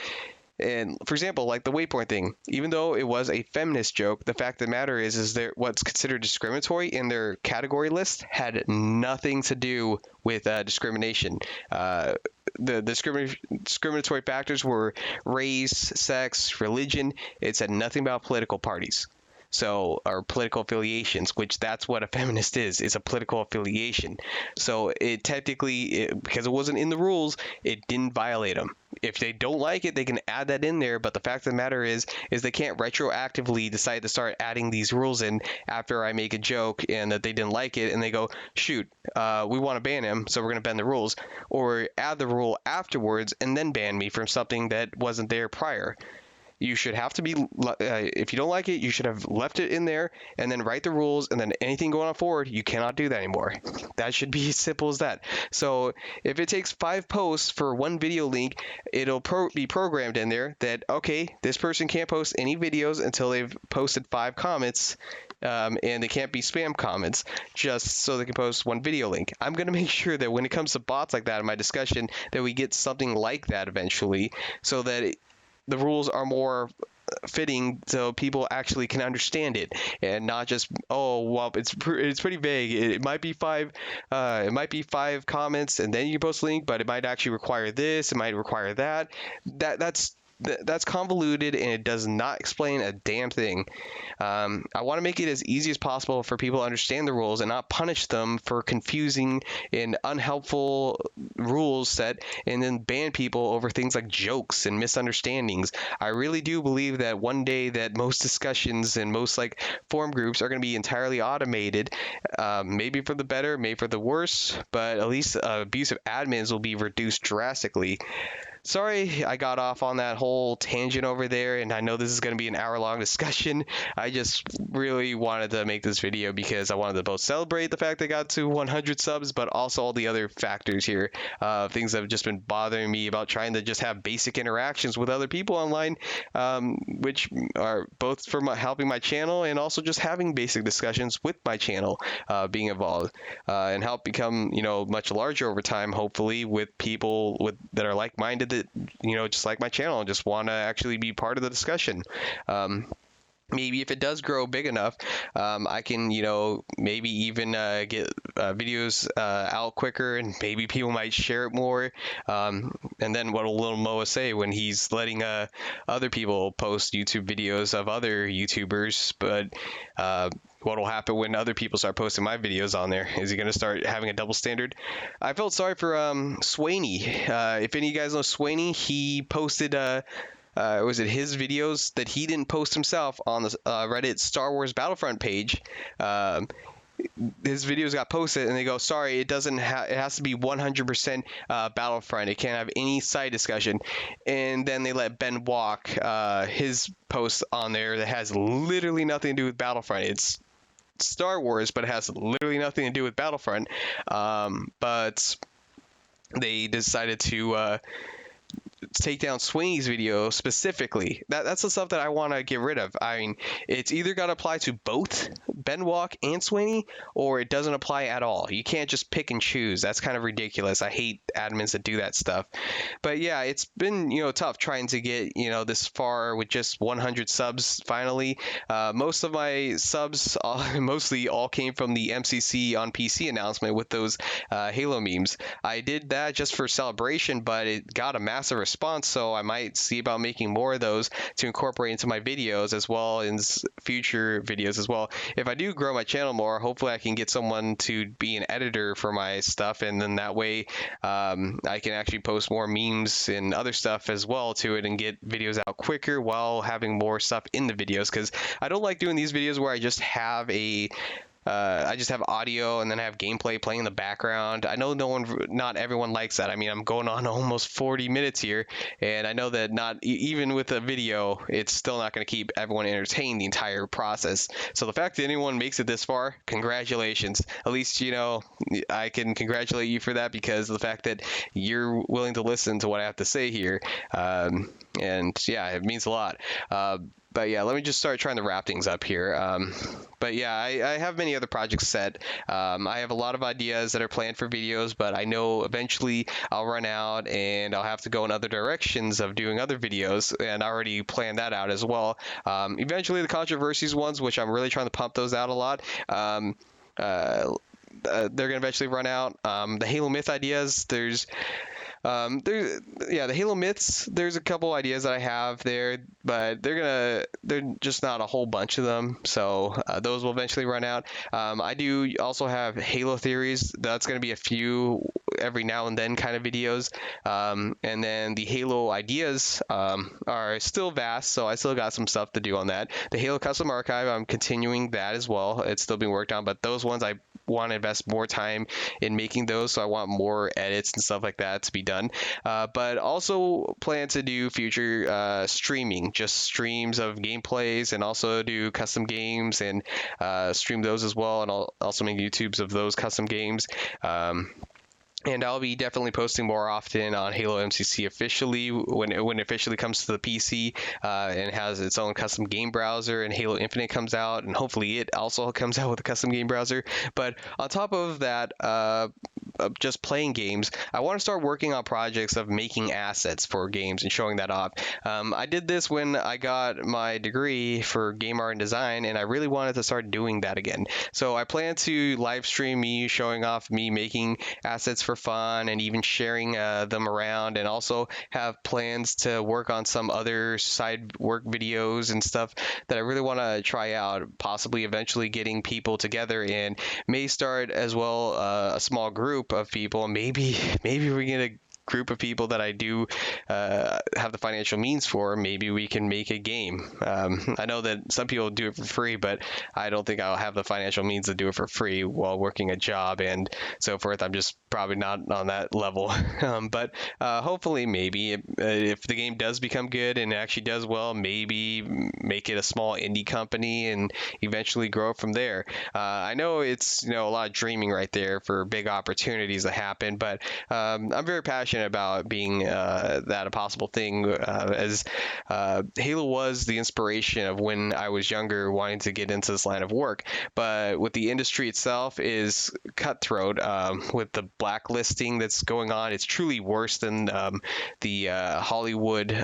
And for example, like the Waypoint thing, even though it was a feminist joke, the fact of the matter is that what's considered discriminatory in their category list had nothing to do with discrimination. The discriminatory factors were race, sex, religion. It said nothing about political parties. Or political affiliations, which that's what a feminist is a political affiliation. So it technically, because it wasn't in the rules, it didn't violate them. If they don't like it, they can add that in there. But the fact of the matter is they can't retroactively decide to start adding these rules in after I make a joke and that they didn't like it, and they go, shoot, we want to ban him, so we're going to bend the rules, or add the rule afterwards and then ban me from something that wasn't there prior. You should have to be, if you don't like it, you should have left it in there and then write the rules, and then anything going on forward, you cannot do that anymore. That should be as simple as that. So if it takes 5 posts for one video link, it'll be programmed in there that, okay, this person can't post any videos until they've posted 5 comments, and they can't be spam comments, just so they can post one video link. I'm going to make sure that when it comes to bots like that in my discussion, that we get something like that eventually, so that the rules are more fitting so people actually can understand it, and not just, oh well, it's pretty vague. It might be 5 comments and then you post a link, but it might actually require this, it might require that. That's that's convoluted and it does not explain a damn thing. I want to make it as easy as possible for people to understand the rules and not punish them for confusing and unhelpful rules set and then ban people over things like jokes and misunderstandings. I really do believe that one day that most discussions and most like forum groups are going to be entirely automated, maybe for the better, maybe for the worse, but at least abusive admins will be reduced drastically. Sorry, I got off on that whole tangent over there, and I know this is going to be an hour-long discussion. I just really wanted to make this video because I wanted to both celebrate the fact that I got to 100 subs, but also all the other factors here, things that have just been bothering me about trying to just have basic interactions with other people online, which are both for helping my channel and also just having basic discussions with my channel being involved, and help become, much larger over time, hopefully, with people that are like-minded that, just like my channel and just want to actually be part of the discussion. Maybe if it does grow big enough, I can, maybe even get videos out quicker, and maybe people might share it more. And then what will little Moa say when he's letting other people post YouTube videos of other YouTubers? But what will happen when other people start posting my videos on there? Is he going to start having a double standard? I felt sorry for Swaney. If any of you guys know Swaney, he posted was it his videos that he didn't post himself on the Reddit Star Wars Battlefront page. His videos got posted and they go, sorry, it has to be 100% Battlefront. It can't have any side discussion. And then they let Ben walk his post on there that has literally nothing to do with Battlefront. It's Star Wars, but it has literally nothing to do with Battlefront. But they decided to take down Sweeney's video specifically. That's the stuff that I want to get rid of. I mean, it's either got to apply to both Ben Walk and Sweeney, or it doesn't apply at all. You can't just pick and choose. That's kind of ridiculous. I hate admins that do that stuff. But yeah, it's been, tough trying to get, this far with just 100 subs finally. Most of my subs mostly all came from the MCC on PC announcement with those Halo memes. I did that just for celebration, but it got a massive response, so I might see about making more of those to incorporate into my videos as well as future videos as well. If I do grow my channel more, hopefully I can get someone to be an editor for my stuff, and then that way I can actually post more memes and other stuff as well to it and get videos out quicker while having more stuff in the videos, because I don't like doing these videos where I just have audio and then I have gameplay playing in the background. I know not everyone likes that. I mean, I'm going on almost 40 minutes here, and I know that not even with a video, it's still not going to keep everyone entertained the entire process. So the fact that anyone makes it this far, congratulations. At least, I can congratulate you for that, because of the fact that you're willing to listen to what I have to say here. And yeah, it means a lot. But yeah, let me just start trying to wrap things up here. But yeah, I have many other projects set. I have a lot of ideas that are planned for videos, but I know eventually I'll run out and I'll have to go in other directions of doing other videos, and I already planned that out as well. Eventually the controversies ones, which I'm really trying to pump those out a lot, they're going to eventually run out. The Halo Myth ideas, the Halo myths, there's a couple ideas that I have there, but they're just not a whole bunch of them, so those will eventually run out. I do also have Halo theories. That's going to be a few every now and then kind of videos, and then the Halo ideas are still vast, so I still got some stuff to do on that. The Halo custom archive, I'm continuing that as well. It's still being worked on, but those ones I want to invest more time in making those, so I want more edits and stuff like that to be done. But also plan to do future streaming, just streams of gameplays, and also do custom games and stream those as well, and I'll also make YouTubes of those custom games. And I'll be definitely posting more often on Halo MCC officially when it officially comes to the PC and has its own custom game browser, and Halo Infinite comes out, and hopefully it also comes out with a custom game browser. But on top of that, just playing games, I want to start working on projects of making assets for games and showing that off. I did this when I got my degree for game art and design, and I really wanted to start doing that again. So I plan to live stream me showing off me making assets for for fun and even sharing them around, and also have plans to work on some other side work videos and stuff that I really want to try out, possibly eventually getting people together, and may start as well a small group of people. Maybe we get a group of people that I do have the financial means for. Maybe we can make a game. I know that some people do it for free, but I don't think I'll have the financial means to do it for free while working a job and so forth. I'm just probably not on that level. But hopefully, maybe if the game does become good and it actually does well, maybe make it a small indie company and eventually grow from there. I know it's a lot of dreaming right there for big opportunities to happen, but I'm very passionate about being that a possible thing, as Halo was the inspiration of when I was younger wanting to get into this line of work. But with the industry itself is cutthroat, with the blacklisting that's going on, it's truly worse than the Hollywood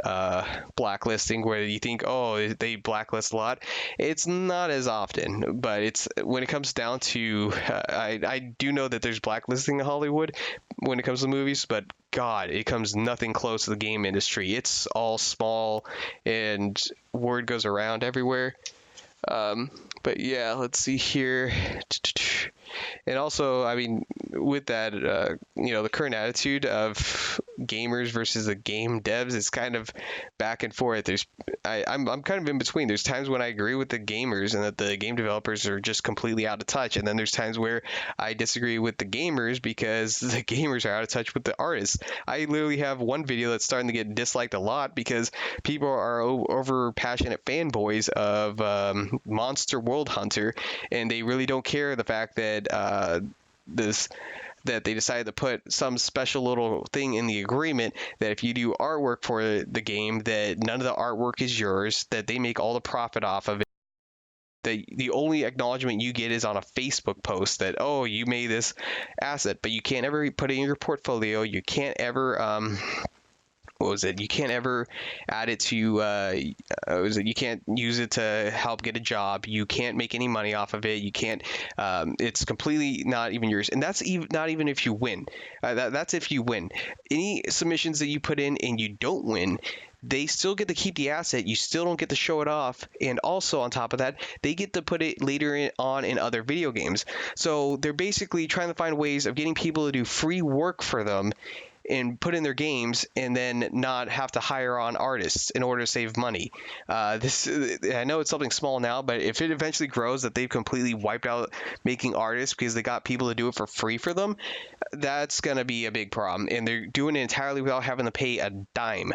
blacklisting, where you think, oh, they blacklist a lot. It's not as often, but it's when it comes down to I do know that there's blacklisting in Hollywood when it comes to movies, but God, it comes nothing close to the game industry. It's all small and word goes around everywhere. But yeah, let's see here. And also, I mean, with that, the current attitude of gamers versus the game devs is kind of back and forth. I'm kind of in between. There's times when I agree with the gamers and that the game developers are just completely out of touch, and then there's times where I disagree with the gamers because the gamers are out of touch with the artists. I literally have one video that's starting to get disliked a lot because people are over passionate fanboys of Monster World Hunter, and they really don't care the fact that that they decided to put some special little thing in the agreement that if you do artwork for the game, that none of the artwork is yours, that they make all the profit off of it. The only acknowledgement you get is on a Facebook post that, oh, you made this asset, but you can't ever put it in your portfolio. You can't ever you can't ever add it to you can't use it to help get a job. You can't make any money off of it. You can't it's completely not even yours, and that's not even if you win. That's if you win. Any submissions that you put in and you don't win, they still get to keep the asset. You still don't get to show it off. And also on top of that, they get to put it later on in other video games. So they're basically trying to find ways of getting people to do free work for them and put in their games, and then not have to hire on artists in order to save money. I know it's something small now, but if it eventually grows that they've completely wiped out making artists because they got people to do it for free for them, that's going to be a big problem. And they're doing it entirely without having to pay a dime.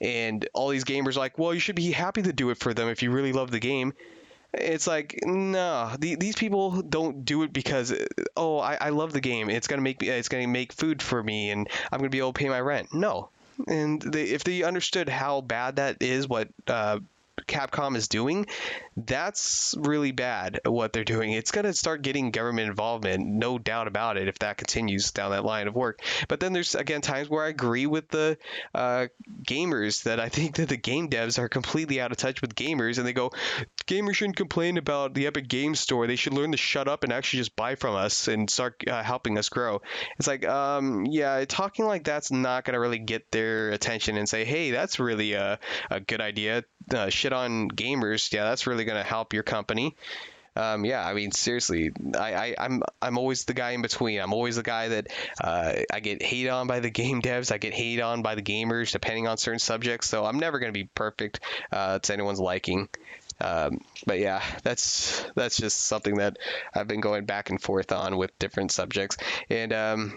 And all these gamers are like, well, you should be happy to do it for them if you really love the game. It's like, no, these people don't do it because, oh, I love the game. It's gonna make food for me, and I'm gonna be able to pay my rent. No, and if they understood how bad that is, what Capcom is doing, that's really bad what they're doing. It's going to start getting government involvement, no doubt about it, if that continues down that line of work. But then there's, again, times where I agree with the gamers that I think that the game devs are completely out of touch with gamers, and they go, gamers shouldn't complain about the Epic Games Store. They should learn to shut up and actually just buy from us and start helping us grow. It's like, yeah, talking like that's not going to really get their attention and say, hey, that's really a good idea. Shit on gamers, yeah, that's really going to help your company. Yeah, I mean, seriously, I'm always the guy in between. I'm always the guy that I get hated on by the game devs. I get hated on by the gamers, depending on certain subjects. So I'm never going to be perfect to anyone's liking. But yeah, that's just something that I've been going back and forth on with different subjects. And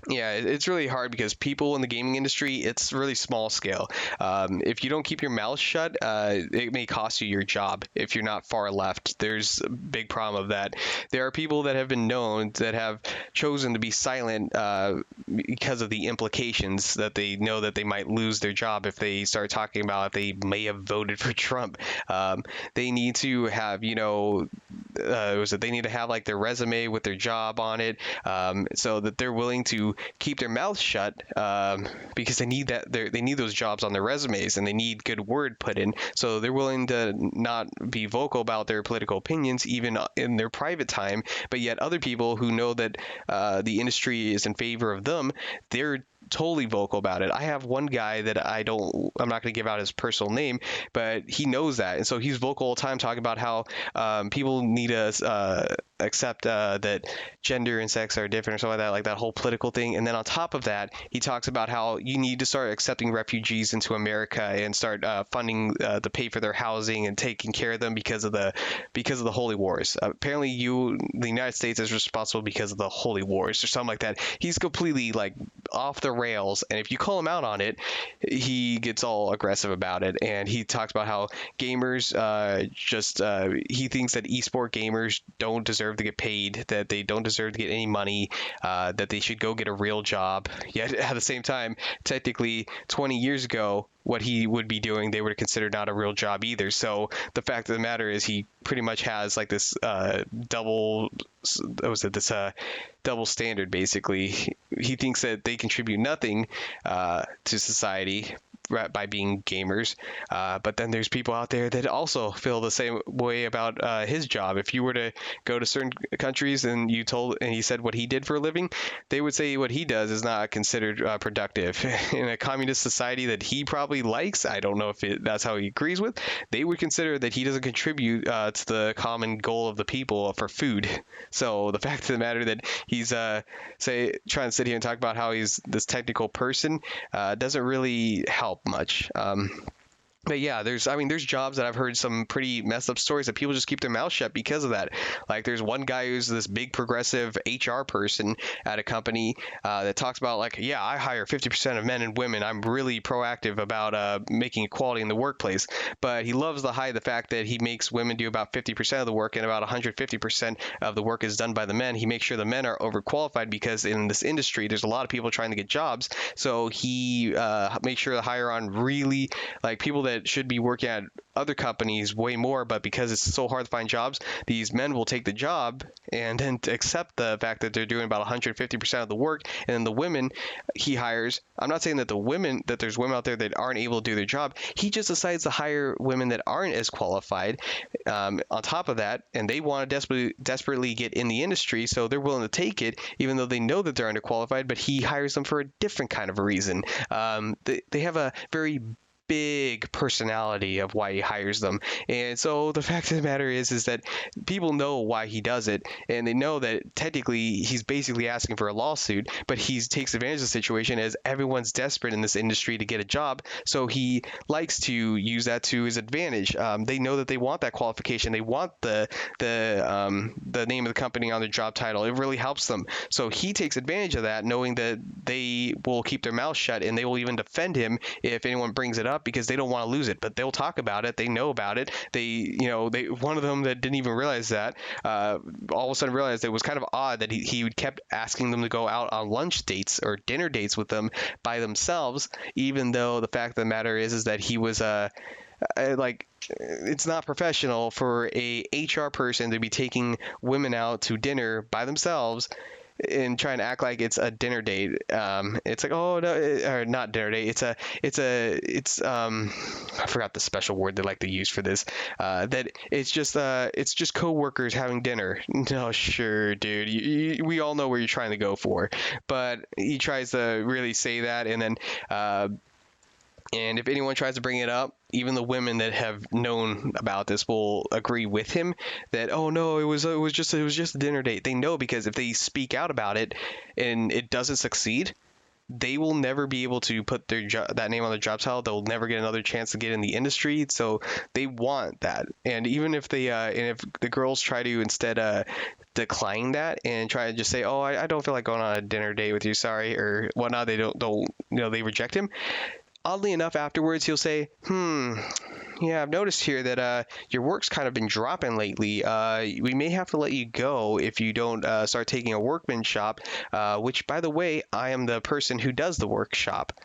yeah, it's really hard because people in the gaming industry, it's really small scale. If you don't keep your mouth shut, it may cost you your job if you're not far left. There's a big problem of that. There are people that have been known that have chosen to be silent because of the implications that they know that they might lose their job if they start talking about if they may have voted for Trump. They need to have, they need to have like their resume with their job on it, so that they're willing to keep their mouths shut, because they need they need those jobs on their resumes, and they need good word put in. So they're willing to not be vocal about their political opinions even in their private time. But yet other people who know that the industry is in favor of them, they're totally vocal about it. I have one guy that I'm not going to give out his personal name, but he knows that, and so he's vocal all the time talking about how people need to accept that gender and sex are different or something like that whole political thing. And then on top of that, he talks about how you need to start accepting refugees into America and start funding to pay for their housing and taking care of them because of the holy wars. Apparently, the United States is responsible because of the holy wars or something like that. He's completely like off the rails, and if you call him out on it, he gets all aggressive about it. And he talks about how gamers he thinks that esport gamers don't deserve to get paid, that they don't deserve to get any money, that they should go get a real job. Yet at the same time, technically 20 years ago, what he would be doing, they would consider not a real job either. So the fact of the matter is, he pretty much has like this double standard. Basically, he thinks that they contribute nothing to society by being gamers, but then there's people out there that also feel the same way about his job. If you were to go to certain countries and he said what he did for a living, they would say what he does is not considered productive. In a communist society that he probably likes, I don't know if that's how he agrees with, they would consider that he doesn't contribute to the common goal of the people for food. So the fact of the matter that he's trying to sit here and talk about how he's this technical person doesn't really help much. But yeah, there's jobs that I've heard some pretty messed up stories that people just keep their mouth shut because of that. Like there's one guy who's this big progressive HR person at a company that talks about like, yeah, I hire 50% of men and women. I'm really proactive about making equality in the workplace. But he loves to hide the fact that he makes women do about 50% of the work, and about 150% of the work is done by the men. He makes sure the men are overqualified because in this industry, there's a lot of people trying to get jobs. So he makes sure to hire on really like people that should be working at other companies way more, but because it's so hard to find jobs, these men will take the job and then to accept the fact that they're doing about 150% of the work. And then the women he hires, I'm not saying that there's women out there that aren't able to do their job. He just decides to hire women that aren't as qualified on top of that, and they want to desperately get in the industry, so they're willing to take it even though they know that they're underqualified, but he hires them for a different kind of reason. They have a very big personality of why he hires them. And so the fact of the matter is that people know why he does it, and they know that technically he's basically asking for a lawsuit, but he takes advantage of the situation as everyone's desperate in this industry to get a job, so he likes to use that to his advantage. They know that they want that qualification, they want the name of the company on their job title. It really helps them, so he takes advantage of that, knowing that they will keep their mouth shut, and they will even defend him if anyone brings it up, because they don't want to lose it. But they'll talk about it, they know about it. One of them that didn't even realize that all of a sudden realized it was kind of odd that he kept asking them to go out on lunch dates or dinner dates with them by themselves, even though the fact of the matter is that he was it's not professional for a HR person to be taking women out to dinner by themselves and trying to act like it's a dinner date. It's like, oh no, or not dinner date. It's I forgot the special word they like to use for this. That it's just coworkers having dinner. No, sure, dude. We all know where you're trying to go for, but he tries to really say that, and then. And if anyone tries to bring it up, even the women that have known about this will agree with him that, oh no, it was just a dinner date. They know, because if they speak out about it and it doesn't succeed, they will never be able to put that name on their job title. They'll never get another chance to get in the industry. So they want that. And even if if the girls try to instead decline that and try to just say, oh, I don't feel like going on a dinner date with you, sorry, or whatnot, they they reject him. Oddly enough, afterwards, he'll say, yeah, I've noticed here that your work's kind of been dropping lately. We may have to let you go if you don't start taking a workman shop, which, by the way, I am the person who does the workshop.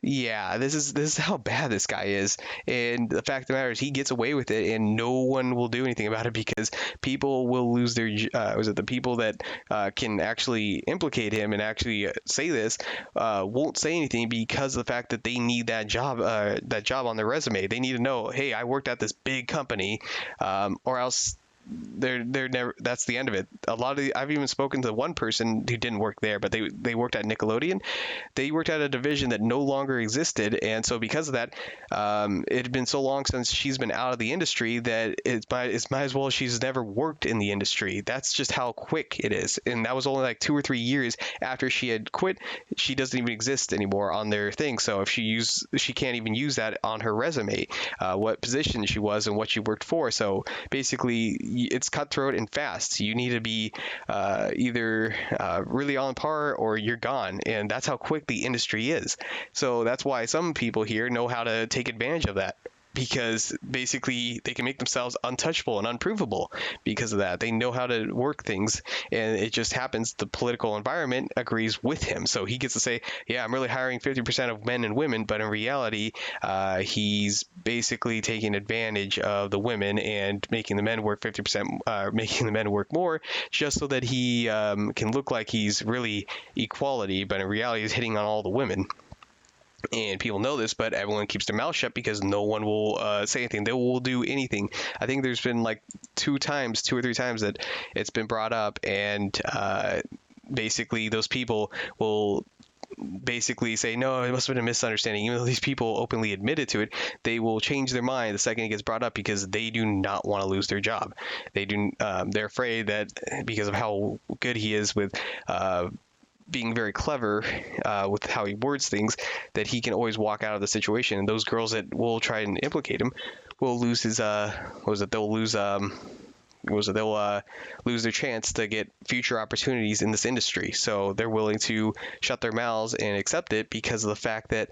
Yeah, this is how bad this guy is, and the fact of the matter is he gets away with it, and no one will do anything about it because people will lose their. Was it the people that can actually implicate him and actually say this won't say anything because of the fact that they need that job on their resume. They need to know, hey, I worked at this big company, or else they're never, that's the end of it. A lot of I've even spoken to one person who didn't work there, but they worked at Nickelodeon. They worked at a division that no longer existed, and so because of that, it had been so long since she's been out of the industry that it's might as well she's never worked in the industry. That's just how quick it is, and that was only like 2 or 3 years after she had quit. She doesn't even exist anymore on their thing, so if she can't even use that on her resume, what position she was and what she worked for. So basically it's cutthroat and fast. You need to be either really on par or you're gone, and that's how quick the industry is. So that's why some people here know how to take advantage of that, because basically they can make themselves untouchable and unprovable because of that. They know how to work things, and it just happens the political environment agrees with him. So he gets to say, yeah, I'm really hiring 50% of men and women, but in reality, he's basically taking advantage of the women and making the men work 50%, making the men work more, just so that he can look like he's really equality, but in reality, he's hitting on all the women. And people know this, but everyone keeps their mouth shut because no one will say anything. They will do anything. I think there's been like 2 or 3 times that it's been brought up, and basically those people will basically say, no, it must have been a misunderstanding. Even though these people openly admitted to it, they will change their mind the second it gets brought up because they do not want to lose their job. They're afraid that because of how good he is with being very clever with how he words things, that he can always walk out of the situation. And those girls that will try and implicate him will lose his they'll lose their chance to get future opportunities in this industry. So they're willing to shut their mouths and accept it because of the fact that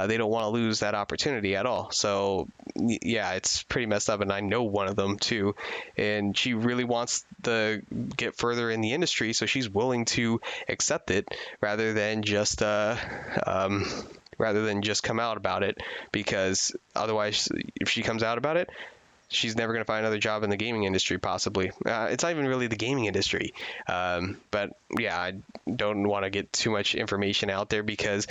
they don't want to lose that opportunity at all. So yeah, it's pretty messed up, and I know one of them too, and she really wants to get further in the industry, so she's willing to accept it rather than just come out about it, because otherwise, if she comes out about it, she's never going to find another job in the gaming industry, possibly. It's not even really the gaming industry. But yeah, I don't want to get too much information out there, because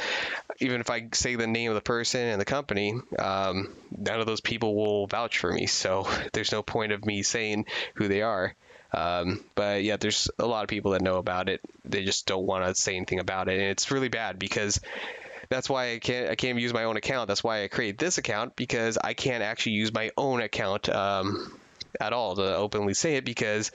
even if I say the name of the person and the company, none of those people will vouch for me. So there's no point of me saying who they are. But yeah, there's a lot of people that know about it. They just don't want to say anything about it. And it's really bad, because that's why I can't even use my own account. That's why I create this account, because I can't actually use my own account at all to openly say it, because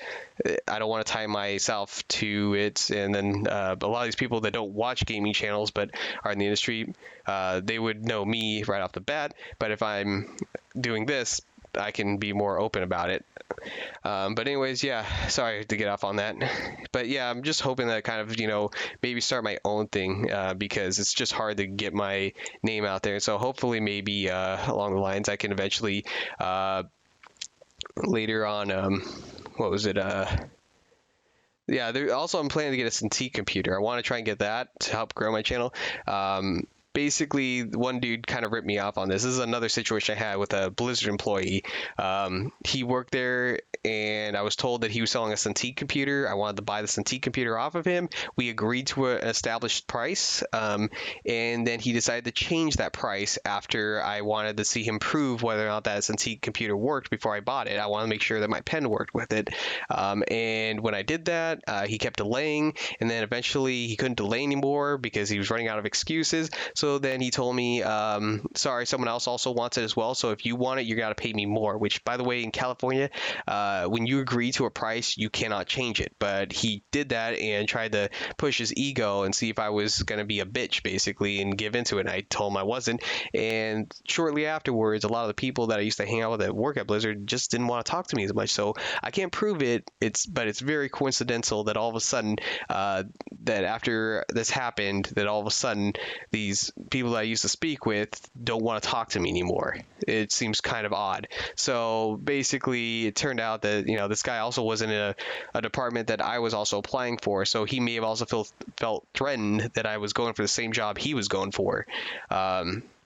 I don't want to tie myself to it. And then a lot of these people that don't watch gaming channels but are in the industry, they would know me right off the bat. But if I'm doing this, I can be more open about it. But anyways, yeah, sorry to get off on that. But yeah, I'm just hoping that kind of, maybe start my own thing, because it's just hard to get my name out there. So hopefully maybe along the lines I can eventually later on, what was it? Yeah, also I'm planning to get a Cintiq computer. I want to try and get that to help grow my channel. Basically, one dude kind of ripped me off on this. This is another situation I had with a Blizzard employee. He worked there, and I was told that he was selling a Cintiq computer. I wanted to buy the Cintiq computer off of him. We agreed to an established price, and then he decided to change that price after I wanted to see him prove whether or not that Cintiq computer worked before I bought it. I wanted to make sure that my pen worked with it. And when I did that, he kept delaying, and then eventually he couldn't delay anymore because he was running out of excuses. So then he told me, sorry, someone else also wants it as well. So if you want it, you got to pay me more, which, by the way, in California, when you agree to a price, you cannot change it. But he did that and tried to push his ego and see if I was going to be a bitch, basically, and give into it. And I told him I wasn't. And shortly afterwards, a lot of the people that I used to hang out with at work at Blizzard just didn't want to talk to me as much. So I can't prove it. But it's very coincidental that all of a sudden, that after this happened, that all of a sudden these people that I used to speak with don't want to talk to me anymore. It seems kind of odd. So basically, it turned out that this guy also wasn't in a department that I was also applying for. So he may have also felt threatened that I was going for the same job he was going for.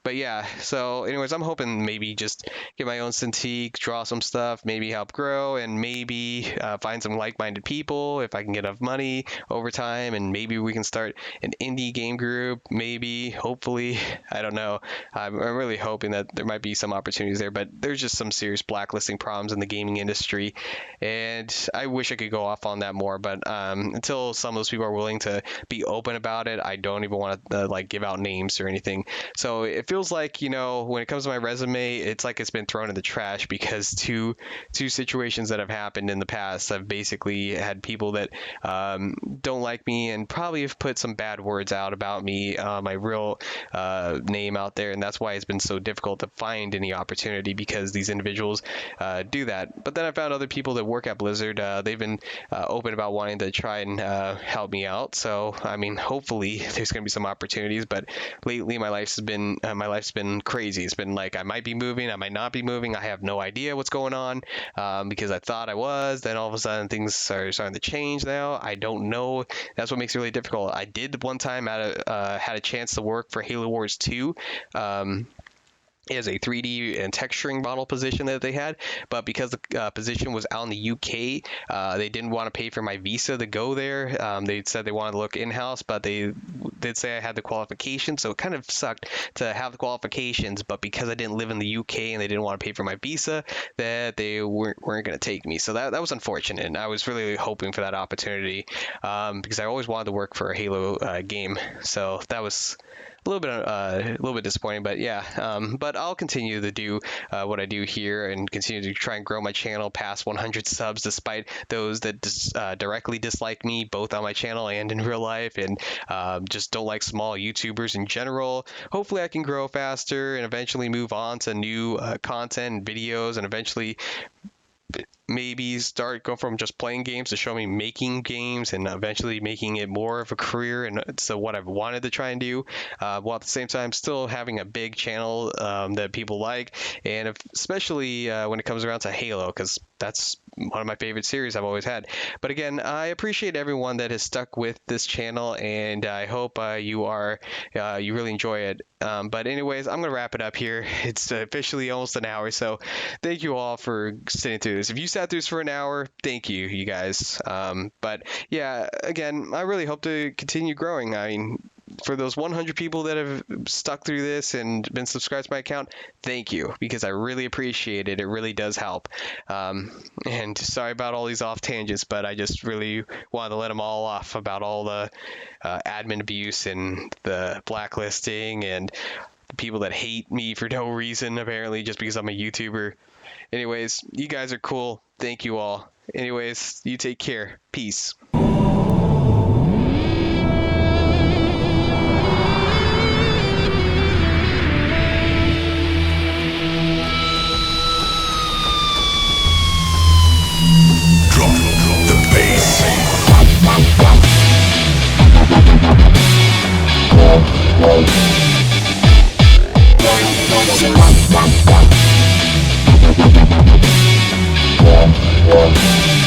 But yeah, so anyways, I'm hoping maybe just get my own Cintiq, draw some stuff, maybe help grow, and maybe find some like-minded people if I can get enough money over time, and maybe we can start an indie game group, maybe, hopefully, I don't know. I'm really hoping that there might be some opportunities there, but there's just some serious blacklisting problems in the gaming industry, and I wish I could go off on that more, but until some of those people are willing to be open about it, I don't even want to like give out names or anything. So it feels like, when it comes to my resume, it's like it's been thrown in the trash, because two situations that have happened in the past, I've basically had people that don't like me and probably have put some bad words out about me, my real name out there, and that's why it's been so difficult to find any opportunity, because these individuals do that. But then I found other people that work at Blizzard. They've been open about wanting to try and help me out. So I mean, hopefully there's going to be some opportunities. But lately my life's been crazy. It's been like I might be moving, I might not be moving. I have no idea what's going on, because I thought I was. Then all of a sudden things are starting to change now. I don't know. That's what makes it really difficult. I did one time had a chance to work for Halo Wars 2. As a 3D and texturing model position that they had, but because the position was out in the UK, they didn't want to pay for my visa to go there. They said they wanted to look in-house, but they did say I had the qualifications, so it kind of sucked to have the qualifications, but because I didn't live in the UK and they didn't want to pay for my visa, that they weren't going to take me. So that was unfortunate, and I was really hoping for that opportunity, because I always wanted to work for a Halo game. So that was a little bit disappointing, but yeah. But I'll continue to do what I do here and continue to try and grow my channel past 100 subs, despite those that directly dislike me, both on my channel and in real life, and just don't like small YouTubers in general. Hopefully I can grow faster and eventually move on to new content and videos, and eventually maybe go from just playing games to show me making games, and eventually making it more of a career, and so what I've wanted to try and do, while at the same time still having a big channel that people like, and especially when it comes around to Halo, because that's one of my favorite series I've always had. But again, I appreciate everyone that has stuck with this channel, and I hope you really enjoy it. But anyways, I'm gonna wrap it up here. It's officially almost an hour, so thank you all for sitting through this. If you sat through this for an hour, thank you guys. But yeah, again, I really hope to continue growing. I mean, for those 100 people that have stuck through this and been subscribed to my account, thank you, because I really appreciate it. It really does help. And sorry about all these off tangents, but I just really wanted to let them all off about all the admin abuse and the blacklisting and the people that hate me for no reason, apparently, just because I'm a YouTuber. Anyways, you guys are cool. Thank you all. Anyways, you take care. Peace. Yeah.